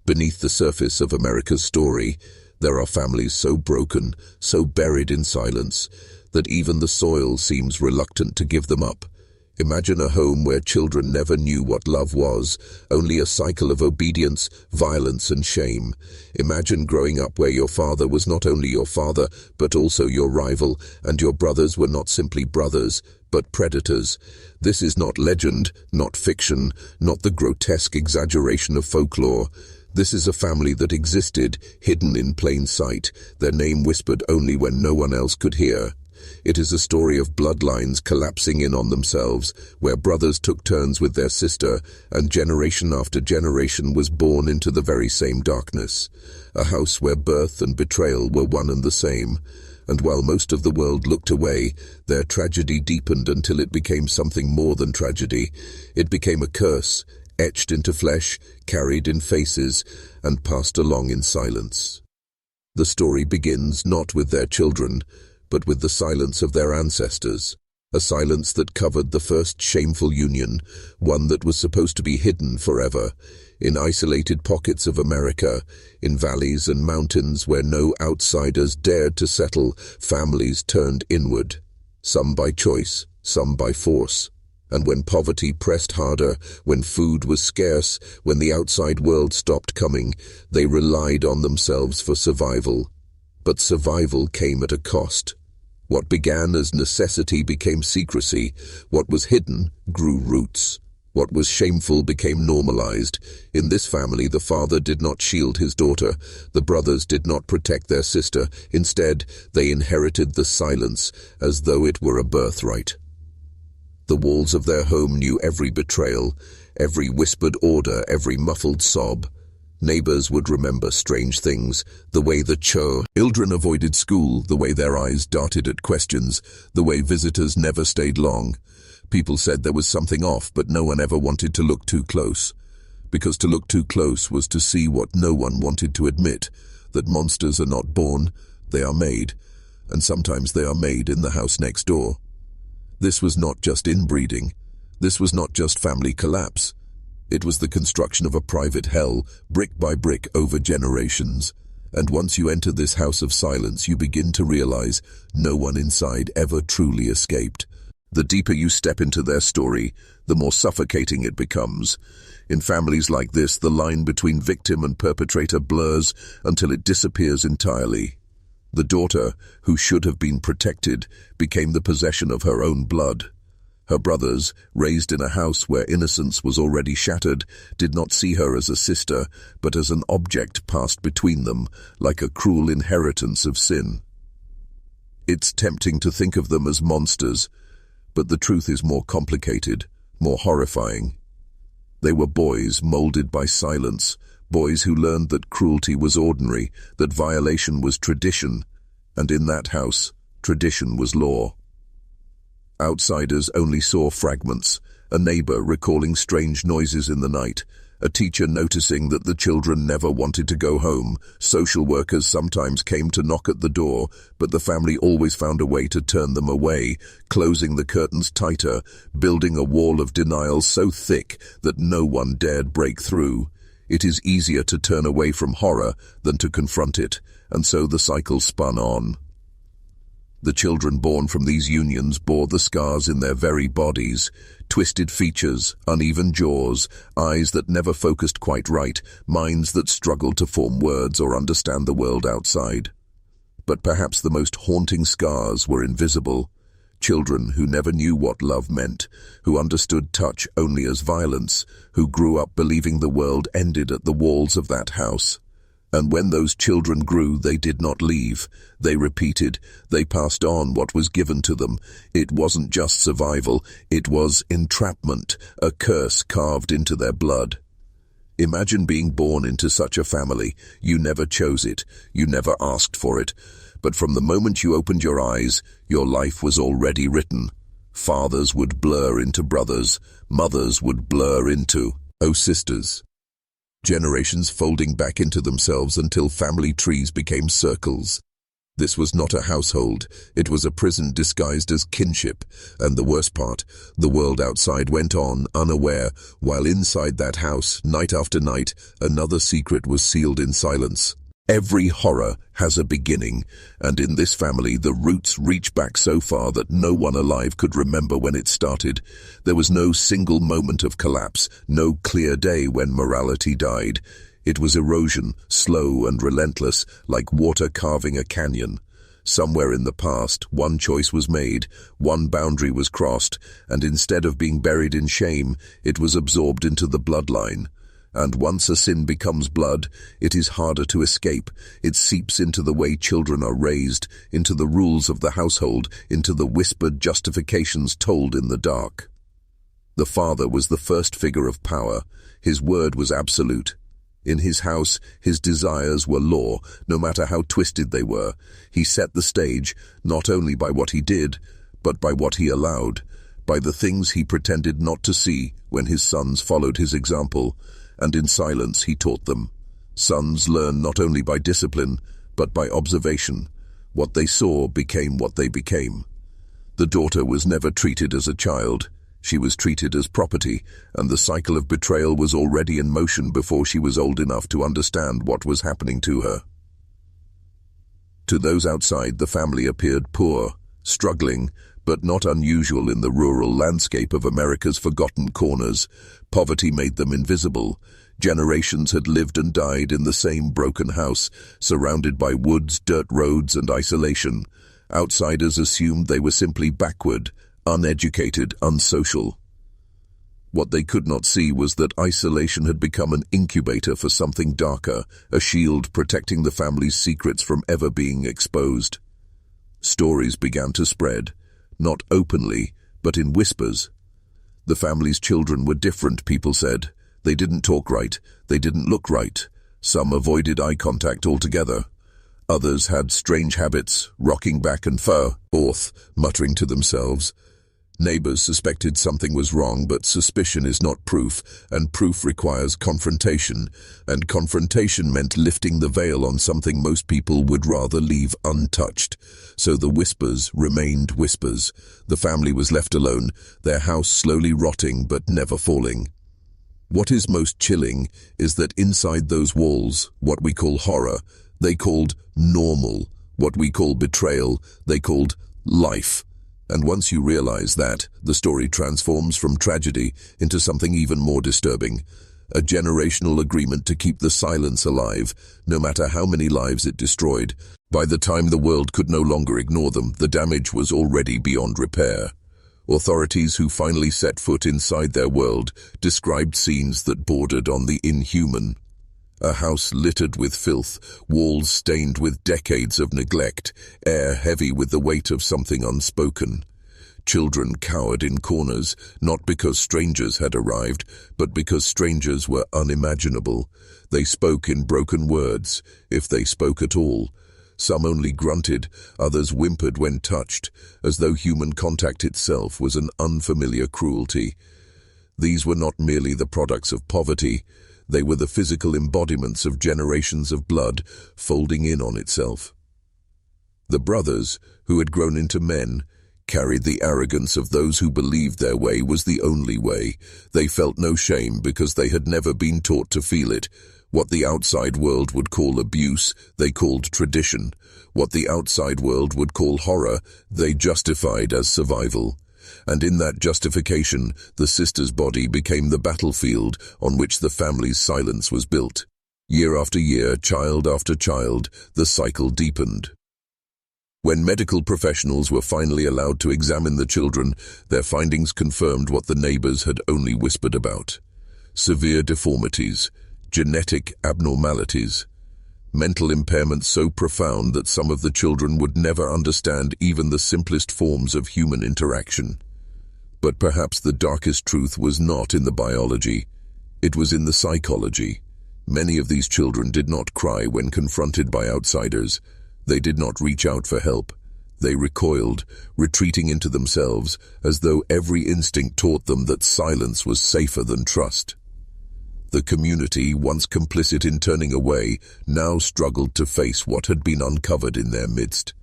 Beneath the surface of America's story, there are families so broken, so buried in silence, that even the soil seems reluctant to give them up. Imagine a home where children never knew what love was, only a cycle of obedience, violence, and shame. Imagine growing up where your father was not only your father, but also your rival, and your brothers were not simply brothers, but predators. This is not legend, not fiction, not the grotesque exaggeration of folklore. This is a family that existed, hidden in plain sight, their name whispered only when no one else could hear. It is a story of bloodlines collapsing in on themselves, where brothers took turns with their sister, and generation after generation was born into the very same darkness. A house where birth and betrayal were one and the same. And while most of the world looked away, their tragedy deepened until it became something more than tragedy. It became a curse, etched into flesh, carried in faces, and passed along in silence. The story begins not with their children, but with the silence of their ancestors, a silence that covered the first shameful union, one that was supposed to be hidden forever. In isolated pockets of America, in valleys and mountains where no outsiders dared to settle, families turned inward, some by choice, some by force. And when poverty pressed harder, when food was scarce, when the outside world stopped coming, they relied on themselves for survival. But survival came at a cost. What began as necessity became secrecy. What was hidden grew roots. What was shameful became normalized. In this family, the father did not shield his daughter. The brothers did not protect their sister. Instead, they inherited the silence as though it were a birthright. The walls of their home knew every betrayal, every whispered order, every muffled sob. Neighbors would remember strange things, the way the children avoided school, the way their eyes darted at questions, the way visitors never stayed long. People said there was something off, but no one ever wanted to look too close. Because to look too close was to see what no one wanted to admit, that monsters are not born, they are made, and sometimes they are made in the house next door. This was not just inbreeding. This was not just family collapse. It was the construction of a private hell, brick by brick over generations. And once you enter this house of silence, you begin to realize no one inside ever truly escaped. The deeper you step into their story, the more suffocating it becomes. In families like this, the line between victim and perpetrator blurs until it disappears entirely. The daughter, who should have been protected, became the possession of her own blood. Her brothers, raised in a house where innocence was already shattered, did not see her as a sister, but as an object passed between them, like a cruel inheritance of sin. It's tempting to think of them as monsters, but the truth is more complicated, more horrifying. They were boys molded by silence, boys who learned that cruelty was ordinary, that violation was tradition, and in that house, tradition was law. Outsiders only saw fragments, a neighbor recalling strange noises in the night, a teacher noticing that the children never wanted to go home. Social workers sometimes came to knock at the door, but the family always found a way to turn them away, closing the curtains tighter, building a wall of denial so thick that no one dared break through. It is easier to turn away from horror than to confront it, and so the cycle spun on. The children born from these unions bore the scars in their very bodies, twisted features, uneven jaws, eyes that never focused quite right, minds that struggled to form words or understand the world outside. But perhaps the most haunting scars were invisible. Children who never knew what love meant, who understood touch only as violence, who grew up believing the world ended at the walls of that house. And when those children grew, they did not leave. They repeated. They passed on what was given to them. It wasn't just survival. It was entrapment, a curse carved into their blood. Imagine being born into such a family. You never chose it. You never asked for it. But from the moment you opened your eyes, your life was already written. Fathers would blur into brothers. Mothers would blur into sisters. Generations folding back into themselves until family trees became circles. This was not a household, it was a prison disguised as kinship, and the worst part, the world outside went on, unaware, while inside that house, night after night, another secret was sealed in silence. Every horror has a beginning, and in this family the roots reach back so far that no one alive could remember when it started. There was no single moment of collapse, no clear day when morality died. It was erosion, slow and relentless, like water carving a canyon. Somewhere in the past, one choice was made, one boundary was crossed, and instead of being buried in shame, it was absorbed into the bloodline. And once a sin becomes blood, it is harder to escape. It seeps into the way children are raised, into the rules of the household, into the whispered justifications told in the dark. The father was the first figure of power. His word was absolute. In his house, his desires were law, no matter how twisted they were. He set the stage, not only by what he did, but by what he allowed, by the things he pretended not to see when his sons followed his example. And in silence he taught them. Sons learn not only by discipline, but by observation. What they saw became what they became. The daughter was never treated as a child. She was treated as property, and the cycle of betrayal was already in motion before she was old enough to understand what was happening to her. To those outside, the family appeared poor, struggling, but not unusual in the rural landscape of America's forgotten corners. Poverty made them invisible. Generations had lived and died in the same broken house, surrounded by woods, dirt roads, and isolation. Outsiders assumed they were simply backward, uneducated, unsocial. What they could not see was that isolation had become an incubator for something darker, a shield protecting the family's secrets from ever being exposed. Stories began to spread. Not openly, but in whispers. The family's children were different, people said. They didn't talk right. They didn't look right. Some avoided eye contact altogether. Others had strange habits, rocking back and forth, muttering to themselves. Neighbors suspected something was wrong, but suspicion is not proof, and proof requires confrontation, and confrontation meant lifting the veil on something most people would rather leave untouched. So the whispers remained whispers. The family was left alone, their house slowly rotting but never falling. What is most chilling is that inside those walls, what we call horror, they called normal. What we call betrayal, they called life. And once you realize that, the story transforms from tragedy into something even more disturbing. A generational agreement to keep the silence alive, no matter how many lives it destroyed. By the time the world could no longer ignore them, the damage was already beyond repair. Authorities who finally set foot inside their world described scenes that bordered on the inhuman. A house littered with filth, walls stained with decades of neglect, air heavy with the weight of something unspoken. Children cowered in corners, not because strangers had arrived, but because strangers were unimaginable. They spoke in broken words, if they spoke at all. Some only grunted, others whimpered when touched, as though human contact itself was an unfamiliar cruelty. These were not merely the products of poverty. They were the physical embodiments of generations of blood folding in on itself. The brothers, who had grown into men, carried the arrogance of those who believed their way was the only way. They felt no shame because they had never been taught to feel it. What the outside world would call abuse, they called tradition. What the outside world would call horror, they justified as survival. And in that justification, the sister's body became the battlefield on which the family's silence was built. Year after year, child after child, the cycle deepened. When medical professionals were finally allowed to examine the children, their findings confirmed what the neighbors had only whispered about. Severe deformities, genetic abnormalities, mental impairments so profound that some of the children would never understand even the simplest forms of human interaction. But perhaps the darkest truth was not in the biology, it was in the psychology. Many of these children did not cry when confronted by outsiders. They did not reach out for help. They recoiled, retreating into themselves, as though every instinct taught them that silence was safer than trust. The community, once complicit in turning away, now struggled to face what had been uncovered in their midst.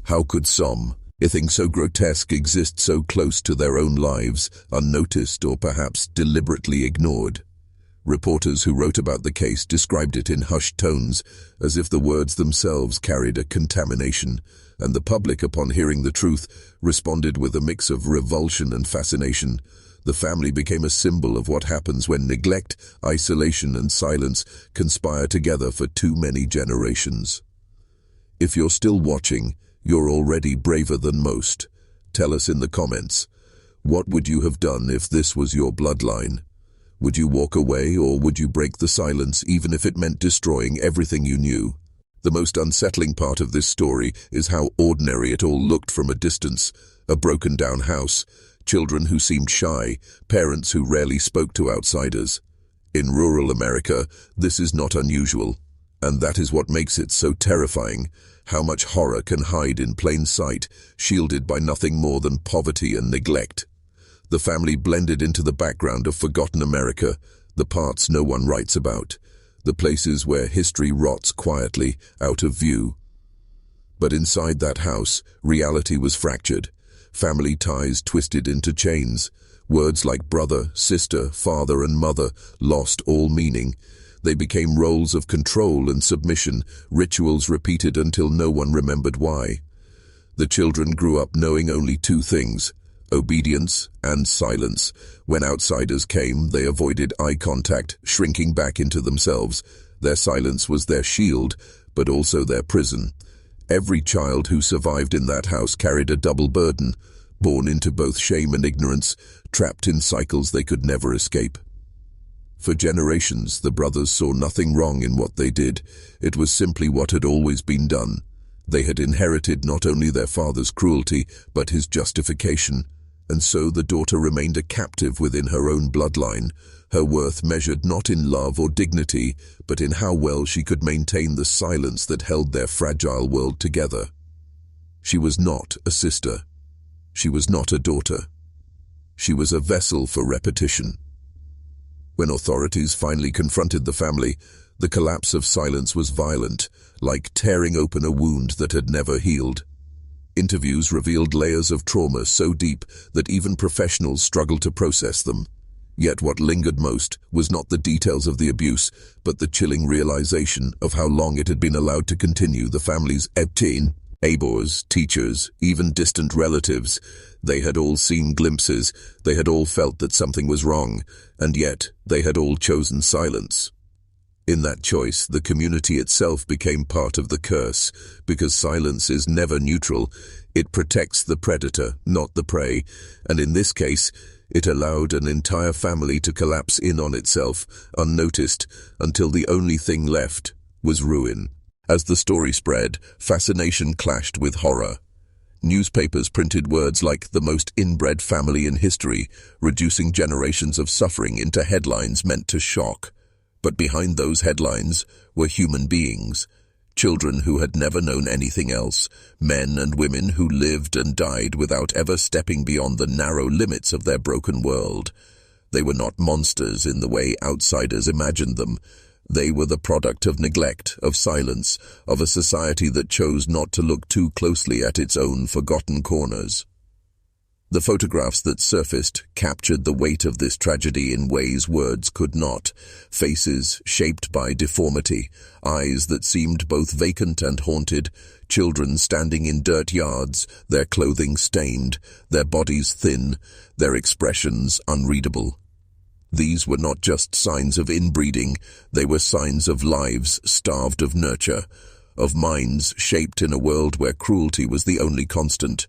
How could a thing so grotesque exist so close to their own lives, unnoticed or perhaps deliberately ignored? Reporters who wrote about the case described it in hushed tones, as if the words themselves carried a contamination, and the public, upon hearing the truth, responded with a mix of revulsion and fascination. The family became a symbol of what happens when neglect, isolation, and silence conspire together for too many generations. If you're still watching, you're already braver than most. Tell us in the comments, what would you have done if this was your bloodline? Would you walk away, or would you break the silence even if it meant destroying everything you knew? The most unsettling part of this story is how ordinary it all looked from a distance. A broken-down house, children who seemed shy, parents who rarely spoke to outsiders. In rural America, this is not unusual, and that is what makes it so terrifying. How much horror can hide in plain sight, shielded by nothing more than poverty and neglect. The family blended into the background of forgotten America, the parts no one writes about, the places where history rots quietly, out of view. But inside that house, reality was fractured, family ties twisted into chains. Words like brother, sister, father, and mother lost all meaning. They became roles of control and submission, rituals repeated until no one remembered why. The children grew up knowing only two things: obedience and silence. When outsiders came, they avoided eye contact, shrinking back into themselves. Their silence was their shield, but also their prison. Every child who survived in that house carried a double burden, born into both shame and ignorance, trapped in cycles they could never escape. For generations, the brothers saw nothing wrong in what they did. It was simply what had always been done. They had inherited not only their father's cruelty, but his justification. And so the daughter remained a captive within her own bloodline, her worth measured not in love or dignity, but in how well she could maintain the silence that held their fragile world together. She was not a sister. She was not a daughter. She was a vessel for repetition. When authorities finally confronted the family, the collapse of silence was violent, like tearing open a wound that had never healed. Interviews revealed layers of trauma so deep that even professionals struggled to process them. Yet what lingered most was not the details of the abuse, but the chilling realization of how long it had been allowed to continue. The family's neighbors, teachers, even distant relatives, they had all seen glimpses, they had all felt that something was wrong, and yet they had all chosen silence. In that choice, the community itself became part of the curse, because silence is never neutral. It protects the predator, not the prey, and in this case, it allowed an entire family to collapse in on itself, unnoticed, until the only thing left was ruin. As the story spread, fascination clashed with horror. Newspapers printed words like "the most inbred family in history," reducing generations of suffering into headlines meant to shock. But behind those headlines were human beings, children who had never known anything else, men and women who lived and died without ever stepping beyond the narrow limits of their broken world. They were not monsters in the way outsiders imagined them. They were the product of neglect, of silence, of a society that chose not to look too closely at its own forgotten corners. The photographs that surfaced captured the weight of this tragedy in ways words could not. Faces shaped by deformity, eyes that seemed both vacant and haunted, children standing in dirt yards, their clothing stained, their bodies thin, their expressions unreadable. These were not just signs of inbreeding, they were signs of lives starved of nurture, of minds shaped in a world where cruelty was the only constant.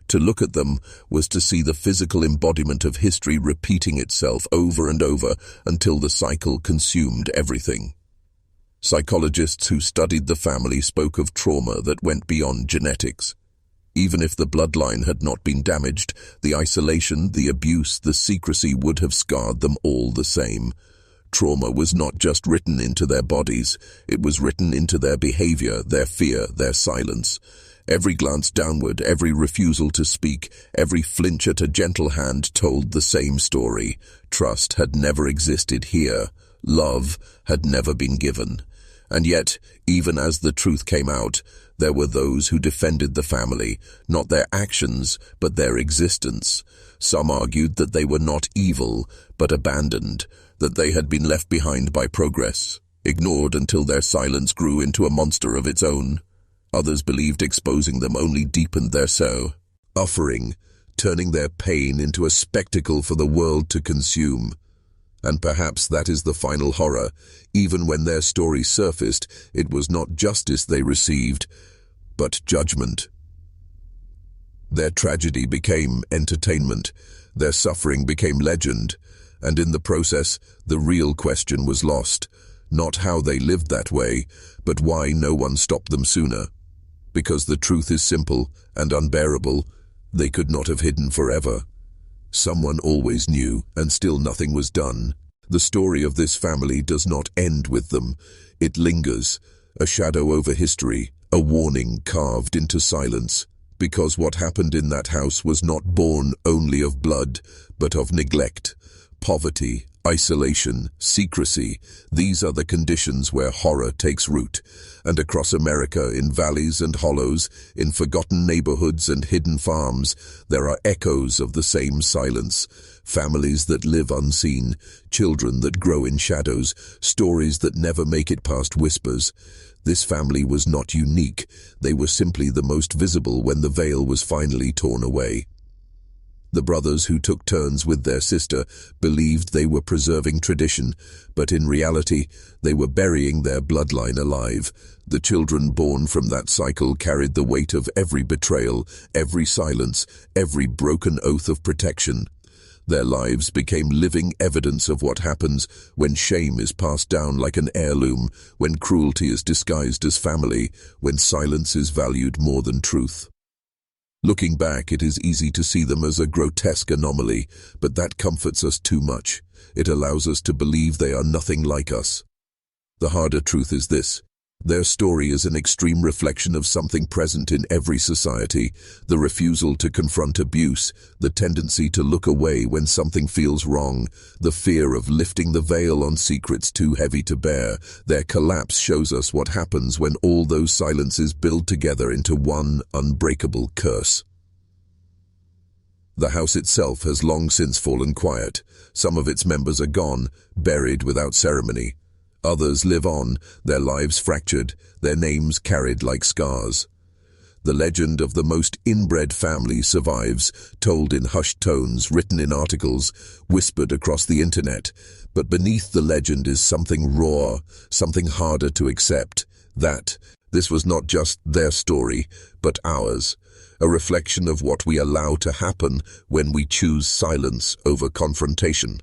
To look at them was to see the physical embodiment of history repeating itself over and over until the cycle consumed everything. Psychologists who studied the family spoke of trauma that went beyond genetics. Even if the bloodline had not been damaged, the isolation, the abuse, the secrecy would have scarred them all the same. Trauma was not just written into their bodies, it was written into their behavior, their fear, their silence. Every glance downward, every refusal to speak, every flinch at a gentle hand told the same story. Trust had never existed here. Love had never been given. And yet, even as the truth came out, there were those who defended the family, not their actions, but their existence. Some argued that they were not evil, but abandoned, that they had been left behind by progress, ignored until their silence grew into a monster of its own. Others believed exposing them only deepened their suffering, turning their pain into a spectacle for the world to consume. And perhaps that is the final horror. Even when their story surfaced, it was not justice they received, but judgment. Their tragedy became entertainment, their suffering became legend, and in the process, the real question was lost. Not how they lived that way, but why no one stopped them sooner. Because the truth is simple and unbearable, they could not have hidden forever. Someone always knew, and still nothing was done. The story of this family does not end with them. It lingers, a shadow over history, a warning carved into silence. Because what happened in that house was not born only of blood, but of neglect, poverty, isolation, secrecy. These are the conditions where horror takes root. And across America, in valleys and hollows, in forgotten neighborhoods and hidden farms, there are echoes of the same silence. Families that live unseen, children that grow in shadows, stories that never make it past whispers. This family was not unique. They were simply the most visible when the veil was finally torn away. The brothers who took turns with their sister believed they were preserving tradition, but in reality, they were burying their bloodline alive. The children born from that cycle carried the weight of every betrayal, every silence, every broken oath of protection. Their lives became living evidence of what happens when shame is passed down like an heirloom, when cruelty is disguised as family, when silence is valued more than truth. Looking back, it is easy to see them as a grotesque anomaly, but that comforts us too much. It allows us to believe they are nothing like us. The harder truth is this. Their story is an extreme reflection of something present in every society: the refusal to confront abuse, the tendency to look away when something feels wrong, the fear of lifting the veil on secrets too heavy to bear. Their collapse shows us what happens when all those silences build together into one unbreakable curse. The house itself has long since fallen quiet. Some of its members are gone, buried without ceremony. Others live on, their lives fractured, their names carried like scars. The legend of the most inbred family survives, told in hushed tones, written in articles, whispered across the internet. But beneath the legend is something raw, something harder to accept. That this was not just their story, but ours. A reflection of what we allow to happen when we choose silence over confrontation.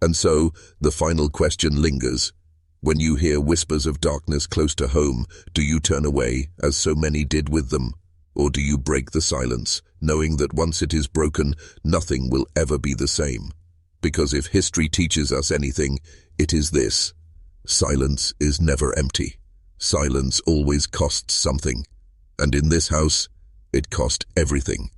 And so, the final question lingers. When you hear whispers of darkness close to home, do you turn away, as so many did with them? Or do you break the silence, knowing that once it is broken, nothing will ever be the same? Because if history teaches us anything, it is this: silence is never empty. Silence always costs something. And in this house, it cost everything.